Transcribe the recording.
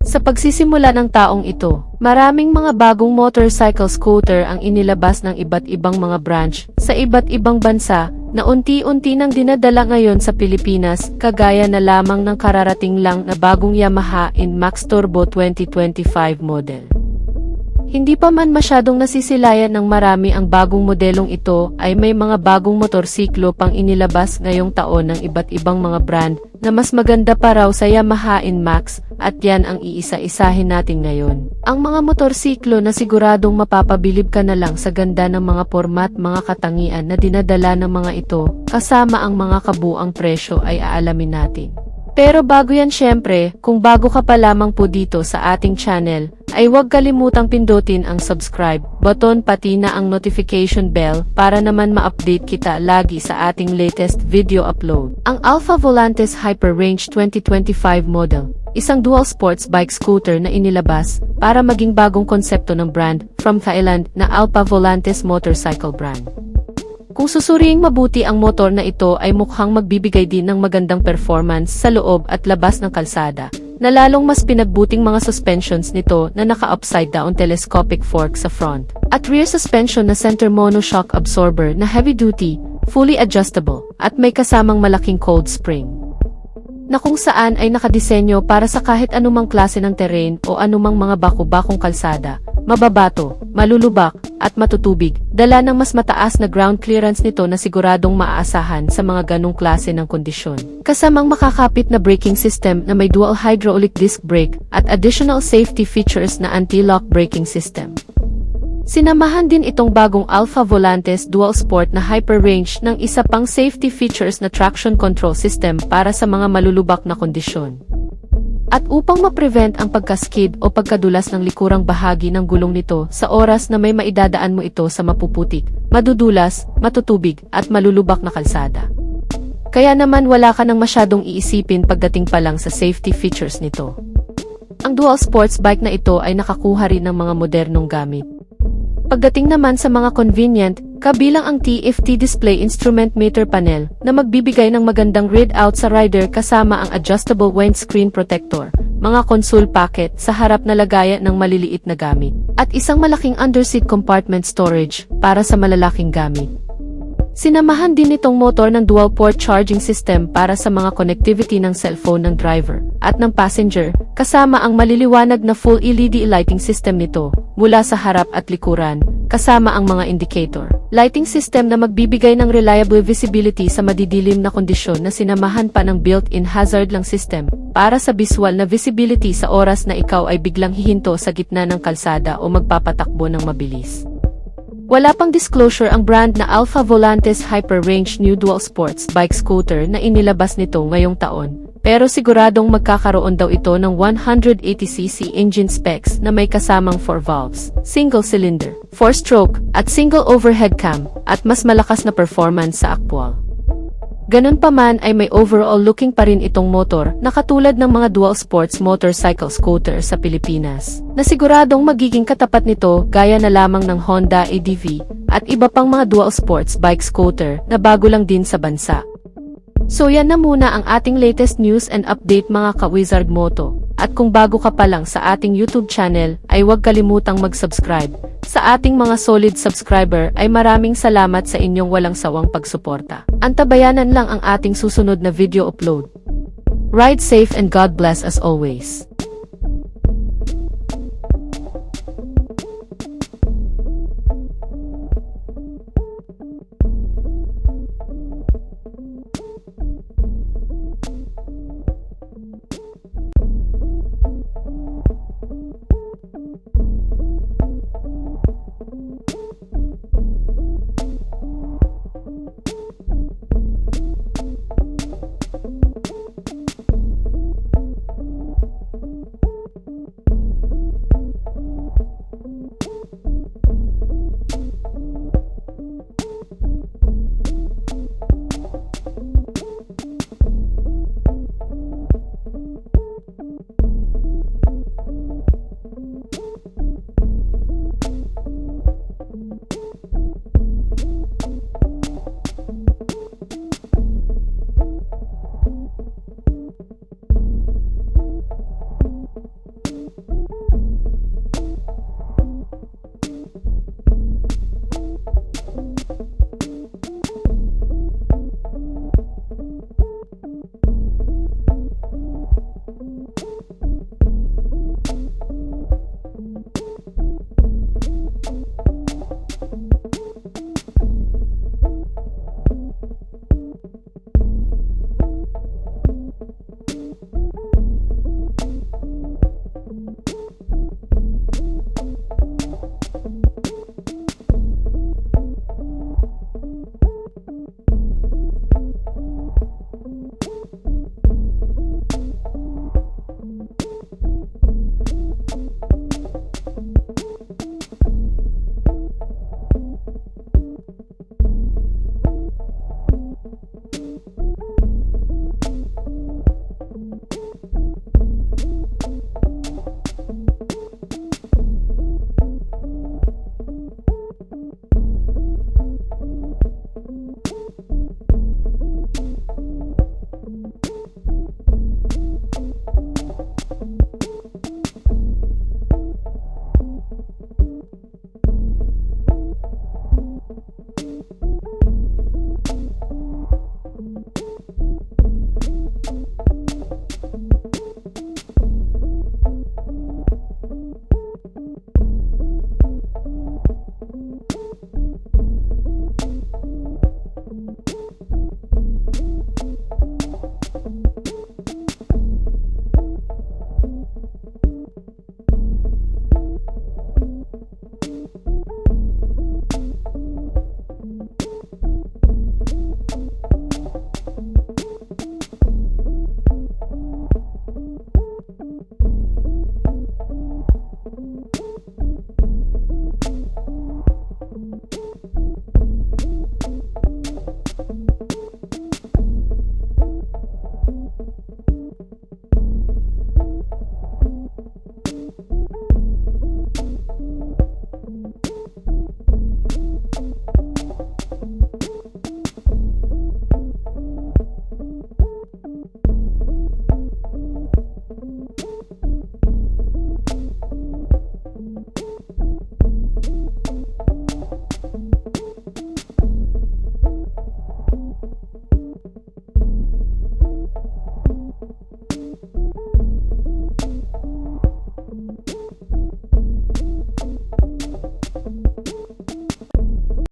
Sa pagsisimula ng taong ito, maraming mga bagong motorcycle scooter ang inilabas ng iba't ibang mga branch sa iba't ibang bansa na unti-unti nang dinadala ngayon sa Pilipinas, kagaya na lamang ng kararating lang na bagong Yamaha NMAX Turbo 2025 model. Hindi pa man masyadong nasisilayan ng marami ang bagong modelong ito, ay may mga bagong motorsiklo pang inilabas ngayong taon ng iba't ibang mga brand na mas maganda pa raw sa Yamaha NMAX, at yan ang iisa-isahin natin ngayon. Ang mga motorsiklo na siguradong mapapabilib ka na lang sa ganda ng mga format, mga katangian na dinadala ng mga ito, kasama ang mga kabuang presyo ay aalamin natin. Pero bago yan, syempre, kung bago ka pa lamang po dito sa ating channel, ay huwag kalimutang pindutin ang subscribe button pati na ang notification bell para naman ma-update kita lagi sa ating latest video upload. Ang Alpha Volantes Hyper Range 2025 model, isang dual sports bike scooter na inilabas para maging bagong konsepto ng brand from Thailand na Alpha Volantes Motorcycle brand. Kung susuriing mabuti, ang motor na ito ay mukhang magbibigay din ng magandang performance sa loob at labas ng kalsada, na lalong mas pinagbuting mga suspensions nito na naka-upside down telescopic fork sa front, at rear suspension na center monoshock absorber na heavy-duty, fully adjustable, at may kasamang malaking cold spring, na kung saan ay nakadisenyo para sa kahit anumang klase ng terrain o anumang mga baku-bakong kalsada, mababato, malulubak, at matutubig, dala ng mas mataas na ground clearance nito na siguradong maaasahan sa mga ganong klase ng kondisyon. Kasamang makakapit na braking system na may dual hydraulic disc brake at additional safety features na anti-lock braking system. Sinamahan din itong bagong Alpha Volantes Dual Sport na Hyper Range ng isa pang safety features na traction control system para sa mga malulubak na kondisyon. At upang ma-prevent ang pagkaskid o pagkadulas ng likurang bahagi ng gulong nito sa oras na may maidadaan mo ito sa mapuputik, madudulas, matutubig, at malulubak na kalsada. Kaya naman wala ka nang masyadong iisipin pagdating pa lang sa safety features nito. Ang dual sports bike na ito ay nakakuha rin ng mga modernong gamit. Pagdating naman sa mga convenient, kabilang ang TFT display instrument meter panel na magbibigay ng magandang readout sa rider kasama ang adjustable windscreen protector, mga console pocket sa harap na lagayan ng maliliit na gamit, at isang malaking underseat compartment storage para sa malalaking gamit. Sinamahan din nitong motor ng dual-port charging system para sa mga connectivity ng cellphone ng driver at ng passenger, kasama ang maliliwanag na full LED lighting system nito mula sa harap at likuran, kasama ang mga indicator lighting system na magbibigay ng reliable visibility sa madidilim na kondisyon, na sinamahan pa ng built-in hazard lang system para sa visual na visibility sa oras na ikaw ay biglang hihinto sa gitna ng kalsada o magpapatakbo ng mabilis. Wala pang disclosure ang brand na Alpha Volantes Hyper Range New Dual Sports Bike Scooter na inilabas nito ngayong taon, pero siguradong magkakaroon daw ito ng 180cc engine specs na may kasamang 4 valves, single cylinder, 4-stroke, at single overhead cam, at mas malakas na performance sa aktwal. Ganun pa man ay may overall looking pa rin itong motor na katulad ng mga dual sports motorcycle scooter sa Pilipinas, na siguradong magiging katapat nito gaya na lamang ng Honda ADV at iba pang mga dual sports bike scooter na bago lang din sa bansa. So yan na muna ang ating latest news and update, mga ka-Wizard Moto, at kung bago ka pa lang sa ating YouTube channel ay huwag kalimutang mag-subscribe. Sa ating mga solid subscriber ay maraming salamat sa inyong walang sawang pagsuporta. Antabayanan lang ang ating susunod na video upload. Ride safe and God bless as always.